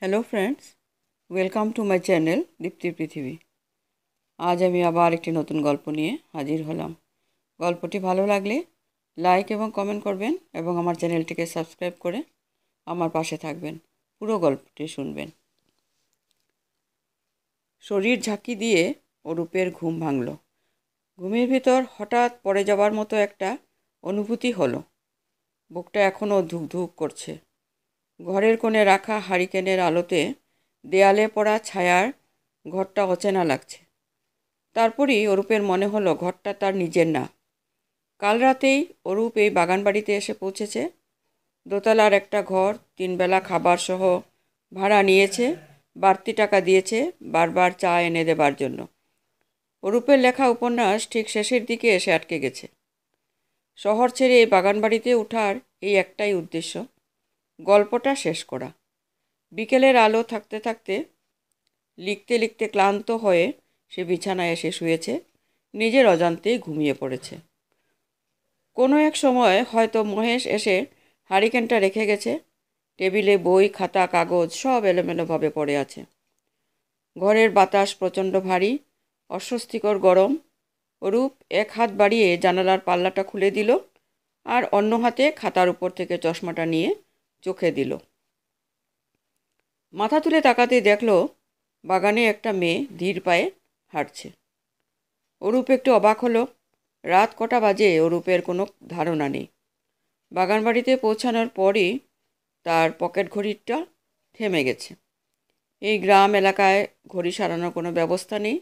Hello friends, welcome to my channel দীপ্তির পৃথিবী। আজ আমি আবার একটি নতুন গল্প নিয়ে হাজির হলাম। গল্পটি ভালো লাগলে লাইক এবং কমেন্ট করবেন এবং আমার চ্যানেলটিকে সাবস্ক্রাইব করে আমার পাশে থাকবেন। পুরো গল্পটি শুনবেন। শরীর ঝাঁকি দিয়ে অরূপের ঘুম ভাঙল। ঘুমের ভিতর হঠাৎ পড়ে যাওয়ার মতো একটা অনুভূতি হলো। বুকটা এখনও ধুকধুক করছে। ঘরের কোণে রাখা হারিকেনের আলোতে দেয়ালে পড়া ছায়ার ঘরটা অচেনা লাগছে। তারপরই অরূপের মনে হলো ঘরটা তার নিজের না। কাল রাতেই অরূপ এই বাগানবাড়িতে এসে পৌঁছেছে। দোতলার একটা ঘর, 3 বেলা খাবার সহ ভাড়া নিয়েছে, বাড়তি টাকা দিয়েছে বারবার চা এনে দেবার জন্য। অরূপের লেখা উপন্যাস ঠিক শেষের দিকে এসে আটকে গেছে। শহর ছেড়ে এই বাগানবাড়িতে ওঠার এই একটাই উদ্দেশ্য, গল্পটা শেষ করা। বিকেলের আলো থাকতে থাকতে লিখতে লিখতে ক্লান্ত হয়ে সে বিছানায় এসে শুয়েছে, নিজের অজান্তেই ঘুমিয়ে পড়েছে। কোনো এক সময় হয়তো মহেশ এসে হারিকেনটা রেখে গেছে। টেবিলে বই, খাতা, কাগজ সব এলোমেলোভাবে পড়ে আছে। ঘরের বাতাস প্রচণ্ড ভারী, অস্বস্তিকর গরম। অরূপ এক হাত বাড়িয়ে জানালার পাল্লাটা খুলে দিল আর অন্য হাতে খাতার উপর থেকে চশমাটা নিয়ে চোখে দিল। মাথা তুলে তাকাতেই দেখল বাগানে একটা মেয়ে ধীর পায়ে হাঁটছে। অরূপ একটু অবাক হলো। রাত কটা বাজে অরূপের কোনো ধারণা নেই। বাগানবাড়িতে পৌঁছানোর পরই তার পকেট ঘড়িটা থেমে গেছে। এই গ্রাম এলাকায় ঘড়ি সারানোর কোনো ব্যবস্থা নেই,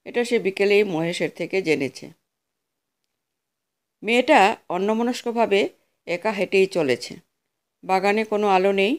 এটা সে বিকেলেই মহেশের থেকে জেনেছে। মেয়েটা অন্যমনস্কভাবে একা হেঁটেই চলেছে। বাগানে কোনো আলো নেই।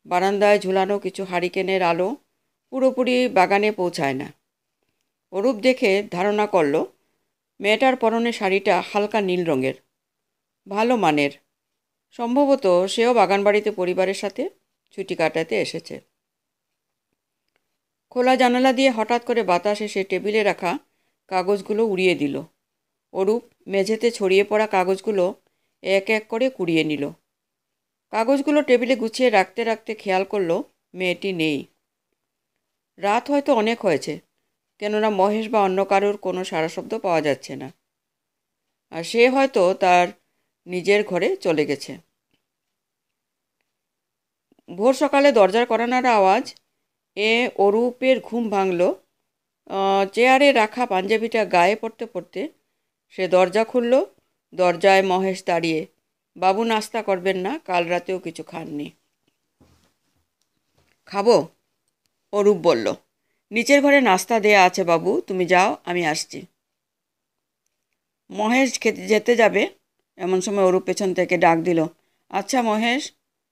বারান্দায় ঝুলানো কিছু হারিকেনের আলো পুরোপুরি বাগানে পৌঁছায় না। অরূপ দেখে ধারণা করল মেয়েটার পরনে শাড়িটা হালকা নীল রঙের, ভালো মানের। সম্ভবত সেও বাগানবাড়িতে পরিবারের সাথে ছুটি কাটাতে এসেছে। খোলা জানালা দিয়ে হঠাৎ করে বাতাস এসে টেবিলে রাখা কাগজগুলো উড়িয়ে দিল। অরূপ মেঝেতে ছড়িয়ে পড়া কাগজগুলো এক এক করে কুড়িয়ে নিল। কাগজগুলো টেবিলে গুছিয়ে রাখতে রাখতে খেয়াল করল মেয়েটি নেই। রাত হয়তো অনেক হয়েছে, কেননা মহেশ বা অন্য কারোর কোনো সাড়া শব্দ পাওয়া যাচ্ছে না। আর সে হয়তো তার নিজের ঘরে চলে গেছে। ভোর সকালে দরজার কড়ানার আওয়াজ এ অরূপের ঘুম ভাঙল। চেয়ারে রাখা পাঞ্জাবিটা গায়ে পড়তে পড়তে সে দরজা খুলল। দরজায় মহেশ দাঁড়িয়ে। বাবু নাস্তা করবেন না? কাল রাতেও কিছু খাননি। খাবো, অরূপ বলল। নিচের ঘরে নাস্তা দেয়া আছে বাবু, তুমি যাও, আমি আসছি। মহেশ যেতে যাবে এমন সময় অরূপ পেছন থেকে ডাক দিল, আচ্ছা মহেশ,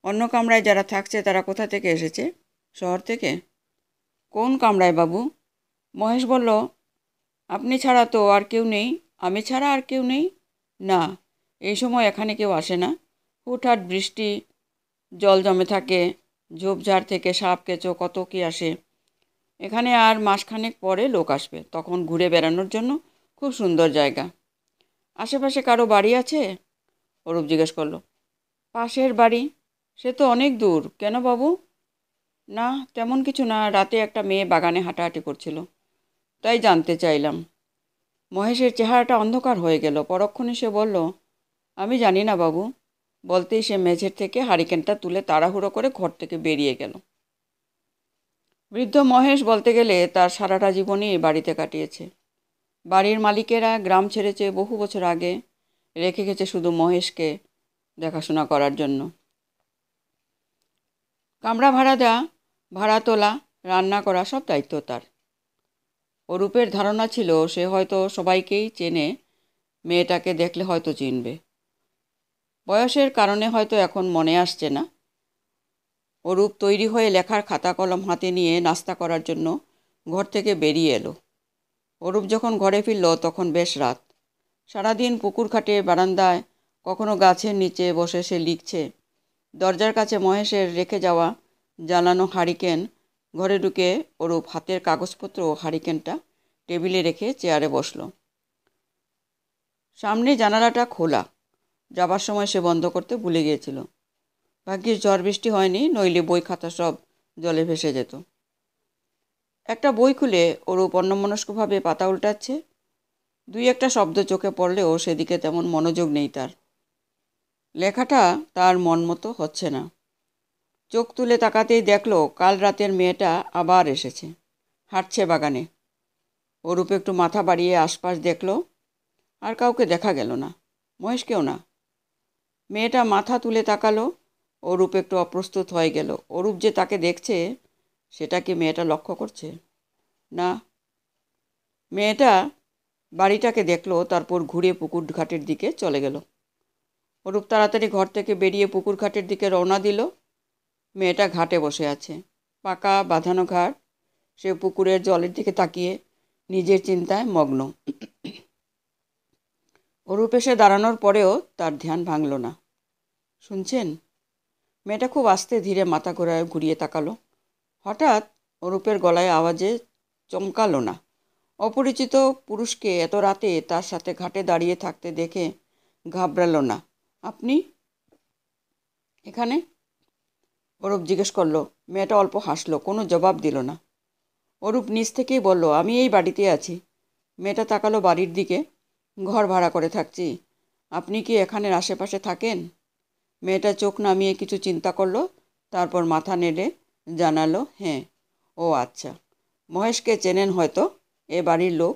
অন্য কামরায় যারা থাকছে তারা কোথা থেকে এসেছে? শহর থেকে? কোন কামরায় বাবু? মহেশ বলল, আপনি ছাড়া তো আর কেউ নেই। আমি ছাড়া আর কেউ নেই? না, এই সময় এখানে কেউ আসে না। হুটহাট বৃষ্টি, জল জমে থাকে, ঝোপঝাড় থেকে সাপ কেঁচো কত কি আসে। এখানে আর মাসখানেক পরে লোক আসবে, তখন ঘুরে বেড়ানোর জন্য খুব সুন্দর জায়গা। আশেপাশে কারো বাড়ি আছে? অরূপ জিজ্ঞেস করলো। পাশের বাড়ি? সে তো অনেক দূর। কেন বাবু? না, তেমন কিছু না। রাতে একটা মেয়ে বাগানে হাঁটাহাঁটি করছিল, তাই জানতে চাইলাম। মহেশের চেহারাটা অন্ধকার হয়ে গেল। পরক্ষণে সে বলল, আমি জানি না বাবু। বলতেই সে মেঝের থেকে হারিকেনটা তুলে তাড়াহুড়ো করে ঘর থেকে বেরিয়ে গেল। বৃদ্ধ মহেশ বলতে গেলে তার সারাটা জীবনই বাড়িতে কাটিয়েছে। বাড়ির মালিকেরা গ্রাম ছেড়েছে বহু বছর আগে, রেখে গেছে শুধু মহেশকে দেখাশোনা করার জন্য। কামরা ভাড়া দেওয়া, ভাড়া তোলা, রান্না করা সব দায়িত্ব তার। অরূপের ধারণা ছিল সে হয়তো সবাইকেই চেনে, মেয়েটাকে দেখলে হয়তো চিনবে। বয়সের কারণে হয়তো এখন মনে আসছে না। অরূপ তৈরি হয়ে লেখার খাতা কলম হাতে নিয়ে নাস্তা করার জন্য ঘর থেকে বেরিয়ে এলো। অরূপ যখন ঘরে ফিরল তখন বেশ রাত। সারাদিন পুকুর ঘাটে, বারান্দায়, কখনো গাছের নিচে বসে সে লিখছে। দরজার কাছে মহেশের রেখে যাওয়া জ্বালানো হারিকেন। ঘরে ঢুকে অরূপ হাতের কাগজপত্র ও হারিকেনটা টেবিলে রেখে চেয়ারে বসল। সামনে জানালাটা খোলা, যাবার সময় সে বন্ধ করতে ভুলে গিয়েছিল। ভাগ্যিস ঝড় বৃষ্টি হয়নি, নইলে বই খাতা সব জলে ভেসে যেত। একটা বই খুলে অরূপ অন্যমনস্কভাবে পাতা উল্টাচ্ছে। দুই একটা শব্দ চোখে পড়লেও সেদিকে তেমন মনোযোগ নেই তার। লেখাটা তার মন মতো হচ্ছে না। চোখ তুলে তাকাতেই দেখলো কাল রাতের মেয়েটা আবার এসেছে, হাঁটছে বাগানে। অরূপ একটু মাথা বাড়িয়ে আশপাশ দেখলো, আর কাউকে দেখা গেল না, মহেশকেও না। মেয়েটা মাথা তুলে তাকালো, অরূপ একটু অপ্রস্তুত হয়ে গেল। অরূপ যে তাকে দেখছে সেটা কি মেয়েটা লক্ষ্য করছে? না। মেয়েটা বাড়িটাকে দেখলো, তারপর ঘুরে পুকুর ঘাটের দিকে চলে গেল। অরূপ তাড়াতাড়ি ঘর থেকে বেরিয়ে পুকুর ঘাটের দিকে রওনা দিল। মেয়েটা ঘাটে বসে আছে, পাকা বাঁধানো ঘাট। সে পুকুরের জলের দিকে তাকিয়ে নিজের চিন্তায় মগ্ন। অরূপ এসে দাঁড়ানোর পরেও তার ধ্যান ভাঙল না। শুনছেন? মেয়েটা খুব আস্তে ধীরে মাথা ঘুরিয়ে তাকালো। হঠাৎ অরূপের গলায় আওয়াজে চমকালো না। অপরিচিত পুরুষকে এত রাতে তার সাথে ঘাটে দাঁড়িয়ে থাকতে দেখে ঘাবড়ালো না। আপনি এখানে? অরূপ জিজ্ঞেস করলো। মেয়েটা অল্প হাসলো, কোনো জবাব দিল না। অরূপ নিজ থেকেই বলল, আমি এই বাড়িতে আছি। মেয়েটা তাকালো বাড়ির দিকে। ঘর ভাড়া করে থাকছি। আপনি কি এখানের আশেপাশে থাকেন? মেয়েটা চোখ নামিয়ে কিছু চিন্তা করলো, তারপর মাথা নেড়ে জানালো, হ্যাঁ। ও আচ্ছা, মহেশকে চেনেন হয়তো, এ বাড়ির লোক।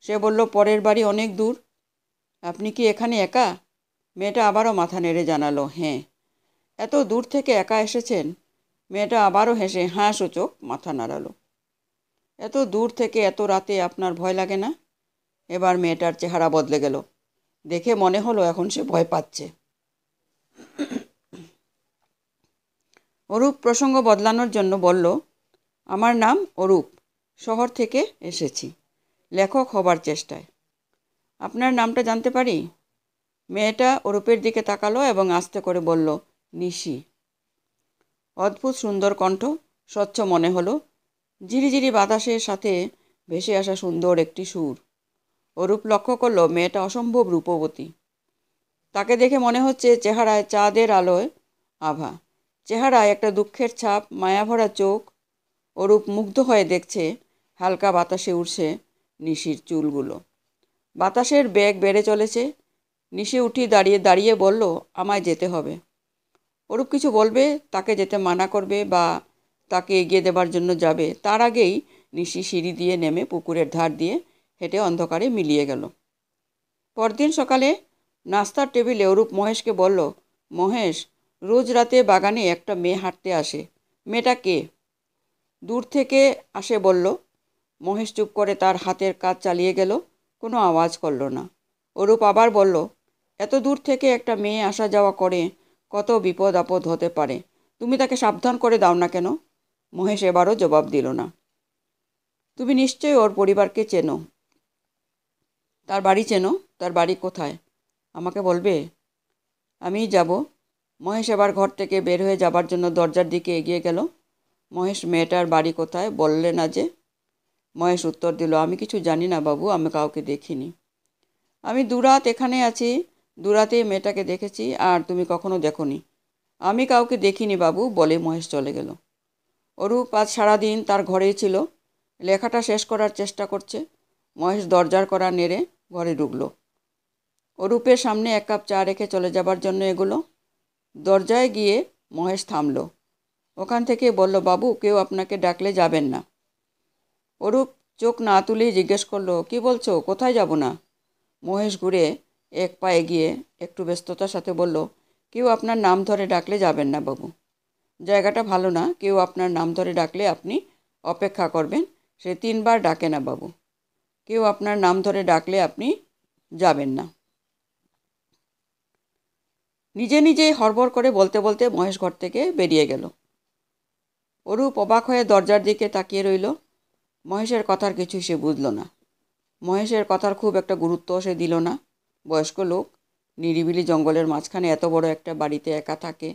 সে বলল, পরের বাড়ি অনেক দূর। আপনি কি এখানে একা? মেয়েটা আবারও মাথা নেড়ে জানালো, হ্যাঁ। এত দূর থেকে একা এসেছেন? মেয়েটা আবারও হেসে হাঁ সূচক মাথা নাড়ালো। এত দূর থেকে এত রাতে আপনার ভয় লাগে না? এবার মেয়েটার চেহারা বদলে গেল। দেখে মনে হলো এখন সে ভয় পাচ্ছে। অরূপ প্রসঙ্গ বদলানোর জন্য বলল, আমার নাম অরূপ, শহর থেকে এসেছি, লেখক হবার চেষ্টায়। আপনার নামটা জানতে পারি? মেয়েটা অরূপের দিকে তাকালো এবং আস্তে করে বলল, নিশি। অদ্ভুত সুন্দর কণ্ঠ, স্বচ্ছ মনে হলো, ঝিরিঝিরি বাতাসের সাথে ভেসে আসা সুন্দর একটি সুর। অরূপ লক্ষ্য করল মেয়েটা অসম্ভব রূপবতী। তাকে দেখে মনে হচ্ছে চেহারায় চাঁদের আলোয় আভা, চেহারায় একটা দুঃখের ছাপ, মায়াভরা চোখ। অরূপ মুগ্ধ হয়ে দেখছে হালকা বাতাসে উড়ছে নিশির চুলগুলো। বাতাসের বেগ বেড়ে চলেছে। নিশি উঠে দাঁড়িয়ে দাঁড়িয়ে বলল, আমায় যেতে হবে। অরূপ কিছু বলবে, তাকে যেতে মানা করবে বা তাকে এগিয়ে দেবার জন্য যাবে, তার আগেই নিশি সিঁড়ি দিয়ে নেমে পুকুরের ধার দিয়ে হেঁটে অন্ধকারে মিলিয়ে গেল। পরদিন সকালে নাস্তার টেবিলে অরূপ মহেশকে বলল, মহেশ, রোজ রাতে বাগানে একটা মেয়ে হাঁটতে আসে। মেয়েটা কে? দূর থেকে আসে বলল। মহেশ চুপ করে তার হাতের কাজ চালিয়ে গেল, কোনো আওয়াজ করল না। অরূপ আবার বলল, এত দূর থেকে একটা মেয়ে আসা যাওয়া করে, কত বিপদ আপদ হতে পারে, তুমি তাকে সাবধান করে দাও না কেন? মহেশ এবারও জবাব দিল না। তুমি নিশ্চয়ই ওর পরিবারকে চেনো। তার বাড়ি চেনো? তার বাড়ি কোথায়? আমাকে বলবে? আমিই যাব। মহেশ এবার ঘর থেকে বের হয়ে যাবার জন্য দরজার দিকে এগিয়ে গেল। মহেশ, মেয়েটার বাড়ি কোথায় বললে না যে? মহেশ উত্তর দিল, আমি কিছু জানি না বাবু, আমি কাউকে দেখিনি। আমি দুরাত এখানে আছি, দুরাতেই মেয়েটাকে দেখেছি, আর তুমি কখনো দেখোনি। আমি কাউকে দেখিনি বাবু, বলে মহেশ চলে গেল। অরূপ আজ সারাদিন তার ঘরেই ছিল, লেখাটা শেষ করার চেষ্টা করছে। মহেশ দরজার কড়া নেড়ে ঘরে ঢুকল। অরূপের সামনে এক কাপ চা রেখে চলে যাবার জন্য এগুলো। দরজায় গিয়ে মহেশ থামল। ওখান থেকে বলল, বাবু, কেউ আপনাকে ডাকলে যাবেন না। অরূপ চোখ না তুলেই জিজ্ঞেস করলো, কি বলছো? কোথায় যাব না? মহেশ ঘুরে এক পা এগিয়ে একটু ব্যস্ততার সাথে বলল, কেউ আপনার নাম ধরে ডাকলে যাবেন না বাবু। জায়গাটা ভালো না, কেউ আপনার নাম ধরে ডাকলে আপনি অপেক্ষা করবেন। সে 3 বার ডাকে না বাবু। কেউ আপনার নাম ধরে ডাকলে আপনি যাবেন না। নিজে নিজেই হড়বড় করে বলতে বলতে মহেশ ঘর থেকে বেরিয়ে গেল। অরূপ অবাক হয়ে দরজার দিকে তাকিয়ে রইল। মহেশের কথার কিছু সে বুঝল না। মহেশের কথার খুব একটা গুরুত্ব সে দিল না। বয়স্ক লোক, নিরিবিলি জঙ্গলের মাঝখানে এত বড় একটা বাড়িতে একা থাকে।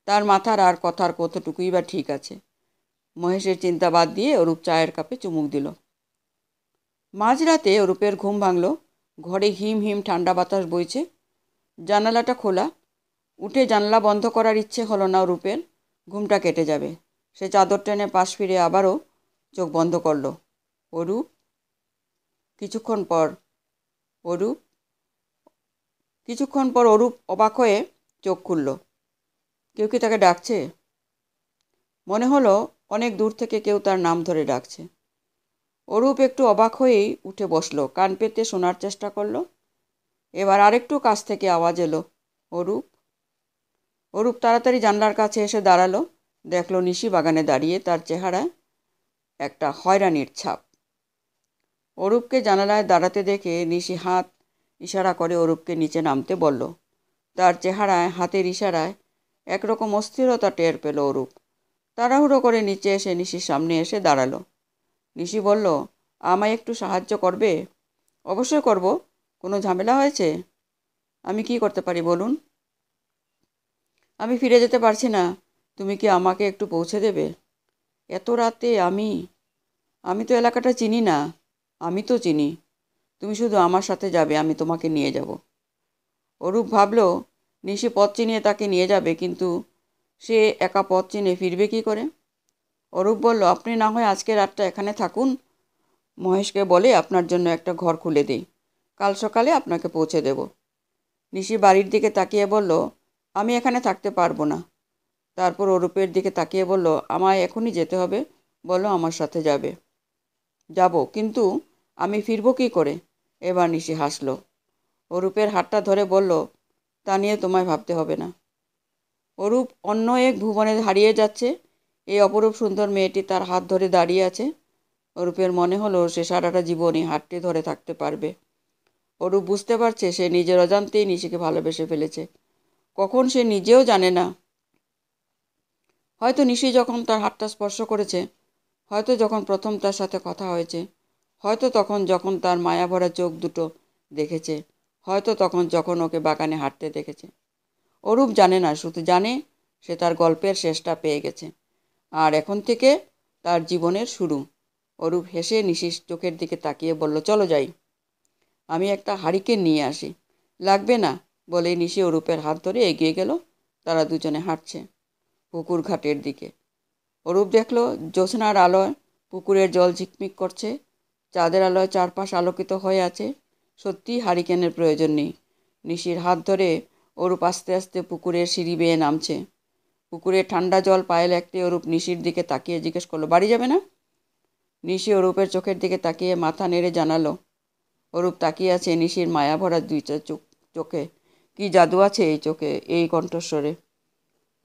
তার মাথার আর কথার কতটুকুই বা ঠিক আছে। মহেশের চিন্তা বাদ দিয়ে অরূপ চায়ের কাপে চুমুক দিল। মাঝরাতে অরূপের ঘুম ভাঙল। ঘরে হিম হিম ঠান্ডা বাতাস বইছে। জানালাটা খোলা। উঠে জানলা বন্ধ করার ইচ্ছে হলো না অরূপের। ঘুমটা কেটে যাবে। সে চাদর টেনে পাশ ফিরে আবারও চোখ বন্ধ করল। অরূপ। কিছুক্ষণ পর অরূপ কিছুক্ষণ পর অরূপ অবাক হয়ে চোখ খুলল। কেউ কি তাকে ডাকছে? মনে হলো অনেক দূর থেকে কেউ তার নাম ধরে ডাকছে। অরূপ একটু অবাক হয়েই উঠে বসল, কান পেতে শোনার চেষ্টা করলো। এবার আরেকটু কাছ থেকে আওয়াজ এলো, অরূপ। অরূপ তাড়াতাড়ি জানলার কাছে এসে দাঁড়ালো। দেখলো নিশি বাগানে দাঁড়িয়ে, তার চেহারায় একটা হয়রানির ছাপ। অরূপকে জানালায় দাঁড়াতে দেখে নিশি হাত ইশারা করে অরূপকে নিচে নামতে বলল। তার চেহারায় হাতের ইশারায় একরকম অস্থিরতা টের পেল অরূপ। তাড়াহুড়ো করে নিচে এসে নিশির সামনে এসে দাঁড়ালো। নিশি বলল, আমায় একটু সাহায্য করবে? অবশ্যই করব। কোনো ঝামেলা হয়েছে? আমি কি করতে পারি বলুন? আমি ফিরে যেতে পারছি না, তুমি কি আমাকে একটু পৌঁছে দেবে? এত রাতে? আমি তো এলাকাটা চিনি না। আমি তো চিনি। তুমি শুধু আমার সাথে যাবে, আমি তোমাকে নিয়ে যাব। অরূপ ভাবল নিশি পথ চিনিয়ে তাকে নিয়ে যাবে, কিন্তু সে একা পথ চিনে ফিরবে কি করে? অরূপ বলল, আপনি না হয় আজকে রাতটা এখানে থাকুন। মহেশকে বলে আপনার জন্য একটা ঘর খুলে দিই। কাল সকালে আপনাকে পৌঁছে দেব। নিশি বাড়ির দিকে তাকিয়ে বলল, আমি এখানে থাকতে পারবো না। তারপর অরূপের দিকে তাকিয়ে বলল, আমায় এখনই যেতে হবে, বলো আমার সাথে যাবে। যাব, কিন্তু আমি ফিরবো কী করে? এবার নিশি হাসল। অরূপের হাতটা ধরে বলল, তা নিয়ে তোমায় ভাবতে হবে না। অরূপ অন্য এক ভুবনে হারিয়ে যাচ্ছে। এই অপরূপ সুন্দর মেয়েটি তার হাত ধরে দাঁড়িয়ে আছে। অরূপের মনে হলো সে সারাটা জীবনই হাতটি ধরে থাকতে পারবে। অরূপ বুঝতে পারছে সে নিজের অজান্তেই নিশিকে ভালোবেসে ফেলেছে। কখন সে নিজেও জানে না। হয়তো নিশি যখন তার হাতটা স্পর্শ করেছে, হয়তো যখন প্রথম তার সাথে কথা হয়েছে, হয়তো তখন যখন তার মায়াভরা চোখ দুটো দেখেছে, হয়তো তখন যখন ওকে বাগানে হাঁটতে দেখেছে। অরূপ জানে না, শুধু জানে সে তার গল্পের শেষটা পেয়ে গেছে। আর এখন থেকে তার জীবনের শুরু। অরূপ হেসে নিশির চোখের দিকে তাকিয়ে বলল, চলো যাই। আমি একটা হারিকেন নিয়ে আসি। লাগবে না, বলেই নিশি অরূপের হাত ধরে এগিয়ে গেল। তারা দুজনে হাঁটছে পুকুর ঘাটের দিকে। অরূপ দেখল জ্যোৎস্নার আলোয় পুকুরের জল ঝিকমিক করছে, চাঁদের আলোয় চারপাশ আলোকিত হয়ে আছে। সত্যিই হারিকেনের প্রয়োজন নেই। নিশির হাত ধরে অরূপ আস্তে আস্তে পুকুরের সিঁড়ি বেয়ে নামছে। পুকুরের ঠান্ডা জল পায়ে লাগতে অরূপ নিশির দিকে তাকিয়ে জিজ্ঞেস করলো, বাড়ি যাবে না? নিশি অরূপের চোখের দিকে তাকিয়ে মাথা নেড়ে জানালো। অরূপ তাকিয়ে আছে নিশির মায়াভরা দুইটা চোখে। কি জাদু আছে এই চোখে, এই কণ্ঠস্বরে।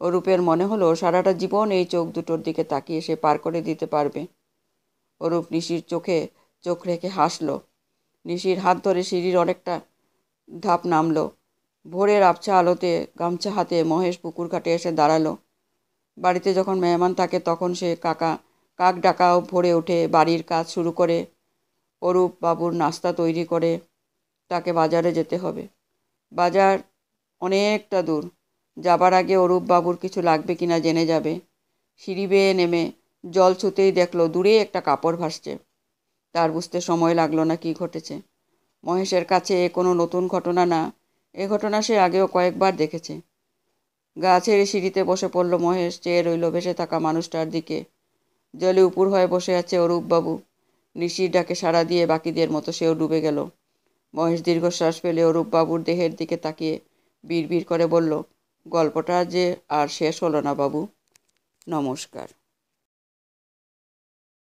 অরূপের মনে হলো সারাটা জীবন এই চোখ দুটোর দিকে তাকিয়ে সে পার করে দিতে পারবে। অরূপ নিশির চোখে চোখ রেখে হাসল। নিশির হাত ধরে সিঁড়ির অনেকটা ধাপ নামলো। ভোরের আবছা আলোতে গামছা হাতে মহেশ পুকুর ঘাটে এসে দাঁড়ালো। বাড়িতে যখন মেহমান থাকে তখন সে কাক ডাকাও ভোরে উঠে বাড়ির কাজ শুরু করে। অরূপ বাবুর নাস্তা তৈরি করে। তাকে বাজারে যেতে হবে। বাজার অনেকটা দূর। যাবার আগে অরূপ বাবুর কিছু লাগবে কিনা জেনে যাবে। সিঁড়ি বেয়ে নেমে জল ছুঁতেই দেখলো দূরে একটা কাপড় ভাসছে। তার বুঝতে সময় লাগলো না কি ঘটেছে। মহেশের কাছে এ কোনো নতুন ঘটনা না। এ ঘটনা সে আগেও কয়েকবার দেখেছে। গা ছেড়ে সিঁড়িতে বসে পড়ল মহেশ। চেয়ে রইল ভেসে থাকা মানুষটার দিকে। জলে উপুর হয়ে বসে আছে অরূপবাবু। নিশির ডাকে সাড়া দিয়ে বাকিদের মতো সেও ডুবে গেল। মহেশ দীর্ঘশ্বাস ফেলে অরূপবাবুর দেহের দিকে তাকিয়ে বিড়বিড় করে বলল, গল্পটা যে আর শেষ হলো না বাবু। নমস্কার।